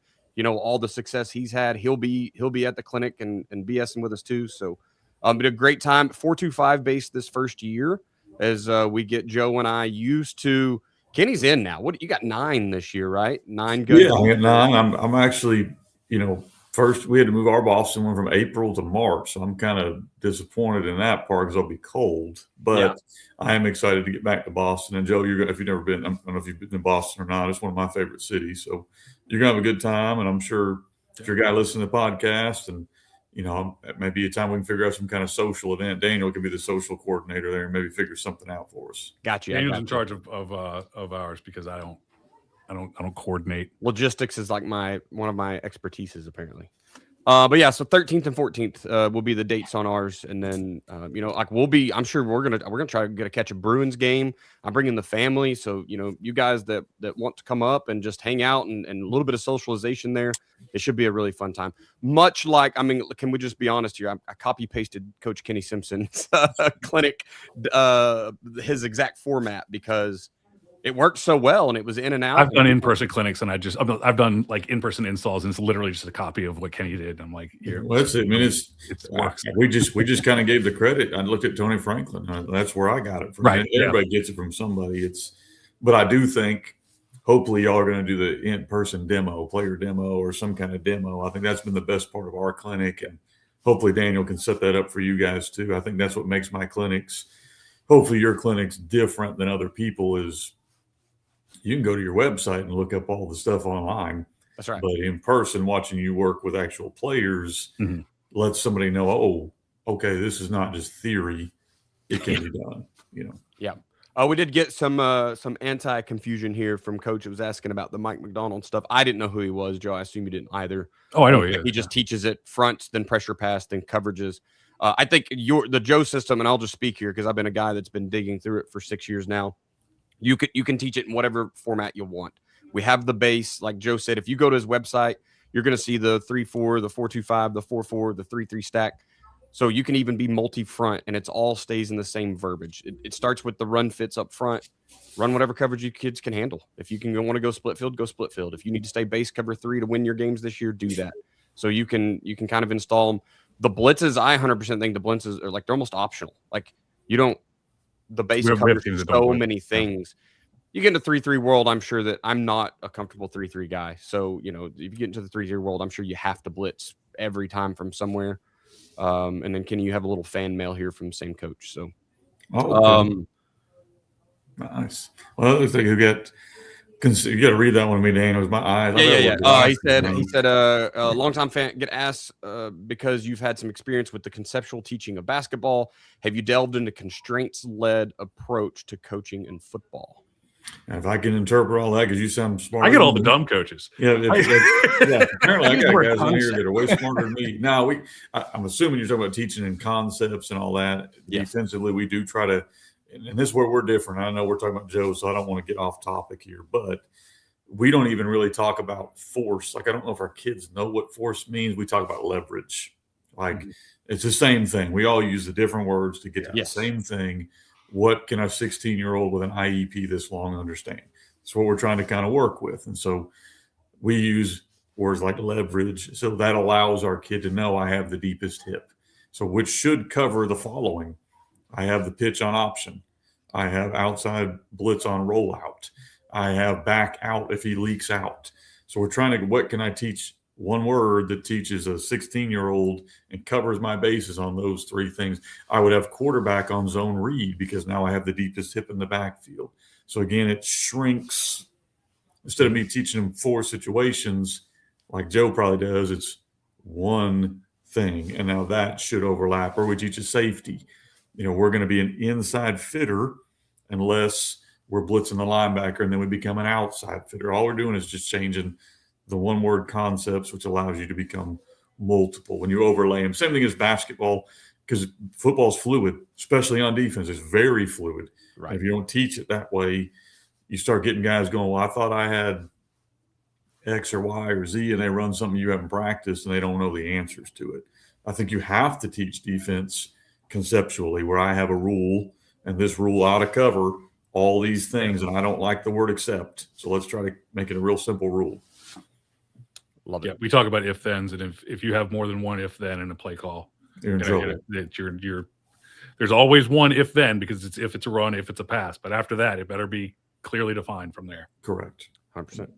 all the success he's had, he'll be at the clinic and BSing with us too. So but a great time. 4.25 base this first year as we get Joe and I used to. Kenny's in now. What you got 9 this year, right? 9 good. Yeah, I got 9. I'm actually first, we had to move our Boston one from April to March, so I'm kind of disappointed in that part because I'll be cold. But I am excited to get back to Boston. And Joe, if you've never been, I don't know if you've been in Boston or not. It's one of my favorite cities, so you're gonna have a good time. And I'm sure if you're a guy listening to the podcast, and maybe a time we can figure out some kind of social event. Daniel can be the social coordinator there and maybe figure something out for us. Got you. Daniel's in charge of ours because I don't coordinate. Logistics is like one of my expertises apparently. But yeah, so 13th and 14th will be the dates on ours, and then like I'm sure we're gonna try to catch a Bruins game. I'm bringing the family, so you guys that want to come up and just hang out and a little bit of socialization there, it should be a really fun time. Much like, can we just be honest here? I copy pasted Coach Kenny Simpson's clinic, his exact format because it worked so well and it was in and out. I've done in-person clinics and I've done like in-person installs and it's literally just a copy of what Kenny did. I'm like, here. Well, that's it. I mean, we just kind of gave the credit. I looked at Tony Franklin. That's where I got it from. Right. Everybody gets it from somebody. But I do think hopefully y'all are going to do the in-person demo, player demo, or some kind of demo. I think that's been the best part of our clinic. And hopefully Daniel can set that up for you guys too. I think that's what makes my clinics, hopefully your clinic's different than other people is you can go to your website and look up all the stuff online. That's right. But in person, watching you work with actual players lets somebody know, oh, okay, this is not just theory. It can be done, Yeah. We did get some anti-confusion here from Coach that was asking about the Mike McDonald stuff. I didn't know who he was, Joe. I assume you didn't either. Oh, I know he is. He just teaches it fronts, then pressure pass, then coverages. I think the Joe system, and I'll just speak here because I've been a guy that's been digging through it for 6 years now. You can teach it in whatever format you want. We have the base, like Joe said. If you go to his website, you're going to see the 3-4, the 4-2-5, the 4-4, the 3-3 stack. So you can even be multi-front, and it all stays in the same verbiage. It starts with the run fits up front. Run whatever coverage you kids can handle. If you can want to go split field, go split field. If you need to stay base cover 3 to win your games this year, do that. So you can kind of install them. The blitzes, I 100% think the blitzes are like they're almost optional. Like you don't. The base covers so many things. You get into 3-3 world, I'm sure that I'm not a comfortable 3-3 guy. So, if you get into the 3-3 world, I'm sure you have to blitz every time from somewhere. And then, Kenny, you have a little fan mail here from the same coach. So, nice. Well, looks like you got to read that one to me, Dan. It was my eyes. Yeah. He said, a longtime fan get asked because you've had some experience with the conceptual teaching of basketball. Have you delved into constraints-led approach to coaching in football? And if I can interpret all that, because you sound smart. I get all the dumb coaches. Yeah. Apparently, I got guys in here that are way smarter than me. Now, I'm assuming you're talking about teaching in concepts and all that. Yes. Defensively, we do try to, and this is where we're different. I know we're talking about Joe, so I don't want to get off topic here, but we don't even really talk about force. Like, I don't know if our kids know what force means. We talk about leverage. Like, it's the same thing. We all use the different words to get to the same thing. What can a 16-year-old with an IEP this long understand? That's what we're trying to kind of work with. And so we use words like leverage. So that allows our kid to know I have the deepest hip. So which should cover the following. I have the pitch on option. I have outside blitz on rollout. I have back out if he leaks out. So we're trying to, what can I teach? One word that teaches a 16-year-old and covers my bases on those three things. I would have quarterback on zone read because now I have the deepest hip in the backfield. So again, it shrinks. Instead of me teaching them 4 situations like Joe probably does, it's one thing. And now that should overlap. Or we teach a safety. We're going to be an inside fitter unless we're blitzing the linebacker and then we become an outside fitter. All we're doing is just changing the one-word concepts, which allows you to become multiple when you overlay them. Same thing as basketball, because football's fluid, especially on defense. It's very fluid. Right. If you don't teach it that way, you start getting guys going, well, I thought I had X or Y or Z, and they run something you haven't practiced, and they don't know the answers to it. I think you have to teach defense conceptually, where I have a rule, and this rule ought to cover all these things, and I don't like the word except. So let's try to make it a real simple rule. Love it. Yeah, we talk about if-thens, and if you have more than one if-then in a play call, you're in trouble. There's always one if-then because it's if it's a run, if it's a pass. But after that, it better be clearly defined from there. Correct. 100%.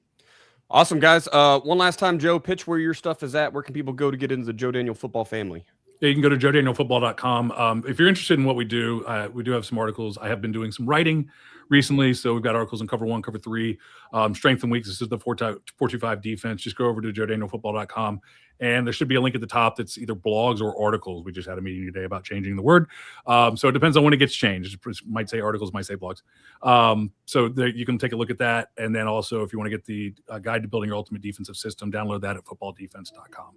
Awesome, guys. One last time, Joe, pitch where your stuff is at. Where can people go to get into the Joe Daniel football family? Yeah, you can go to joedanielfootball.com. If you're interested in what we do have some articles. I have been doing some writing recently, so we've got articles in cover 1, cover 3, strength and weaknesses of the 4-2-5 defense. Just go over to joedanielfootball.com, and there should be a link at the top that's either blogs or articles. We just had a meeting today about changing the word, so it depends on when it gets changed. It might say articles, might say blogs. So there, you can take a look at that, and then also if you want to get the guide to building your ultimate defensive system, download that at footballdefense.com.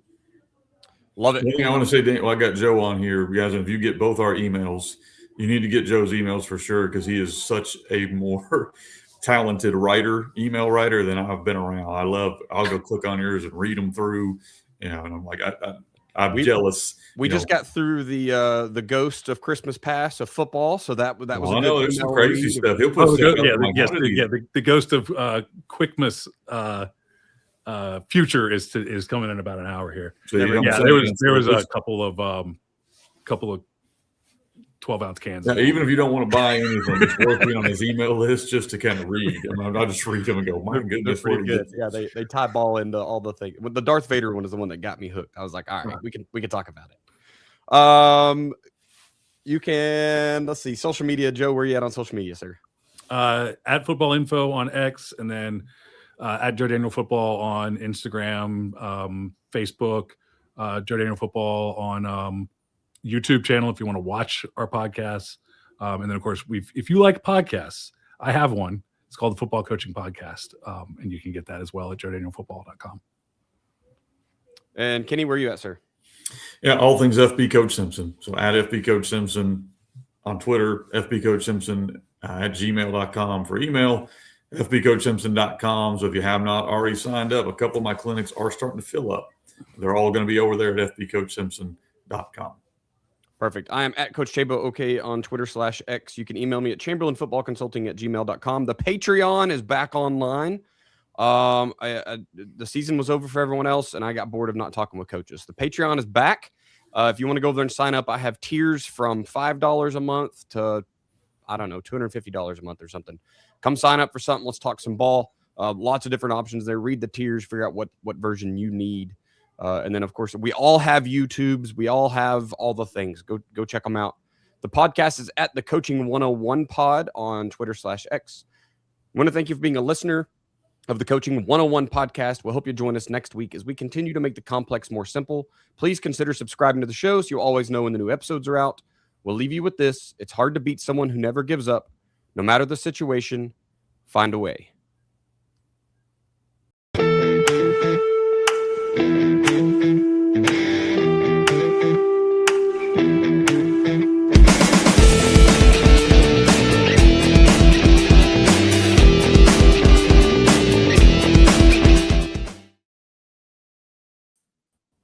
Love it. One thing I want to say, Dan, well, I got Joe on here, guys. And if you get both our emails, you need to get Joe's emails for sure because he is such a more talented email writer than I've been around. I'll go click on yours and read them through, and I'm like, I'm jealous. We just got through the ghost of Christmas Past of football, so that was. I know there's some crazy stuff. He'll put the ghost of Quickmas future is coming in about an hour here. So there was a couple of 12-ounce cans. Now, even if you don't want to buy anything, it's worth being on his email list just to kind of read. I'll just read them and go, my goodness, pretty good. Yeah, they tie ball into all the things. The Darth Vader one is the one that got me hooked. I was like, all right, we can talk about it. You can, let's see, social media. Joe, where are you at on social media, sir? At Football Info on X, and then at Joe Daniel Football on Instagram, Facebook, Joe Daniel Football on YouTube channel if you want to watch our podcasts. And then, of course, if you like podcasts, I have one. It's called the Football Coaching Podcast, and you can get that as well at joedanielfootball.com. And Kenny, where are you at, sir? Yeah, all things FB Coach Simpson. So at FB Coach Simpson on Twitter, FB Coach Simpson at gmail.com for email, FBCoachSimpson.com. So if you have not already signed up, a couple of my clinics are starting to fill up. They're all going to be over there at FBCoachSimpson.com. Perfect. I am at Coach Chabo OK on Twitter/X. You can email me at ChamberlainFootballConsulting@gmail.com. The Patreon is back online. The season was over for everyone else, and I got bored of not talking with coaches. The Patreon is back. If you want to go over there and sign up, I have tiers from $5 a month to, I don't know, $250 a month or something. Come sign up for something. Let's talk some ball. Lots of different options there. Read the tiers, figure out what version you need. And then, of course, we all have YouTubes. We all have all the things. Go check them out. The podcast is at the Coaching 101 Pod on Twitter/X. I want to thank you for being a listener of the Coaching 101 podcast. We'll hope you join us next week as we continue to make the complex more simple. Please consider subscribing to the show so you always know when the new episodes are out. We'll leave you with this. It's hard to beat someone who never gives up. No matter the situation, find a way.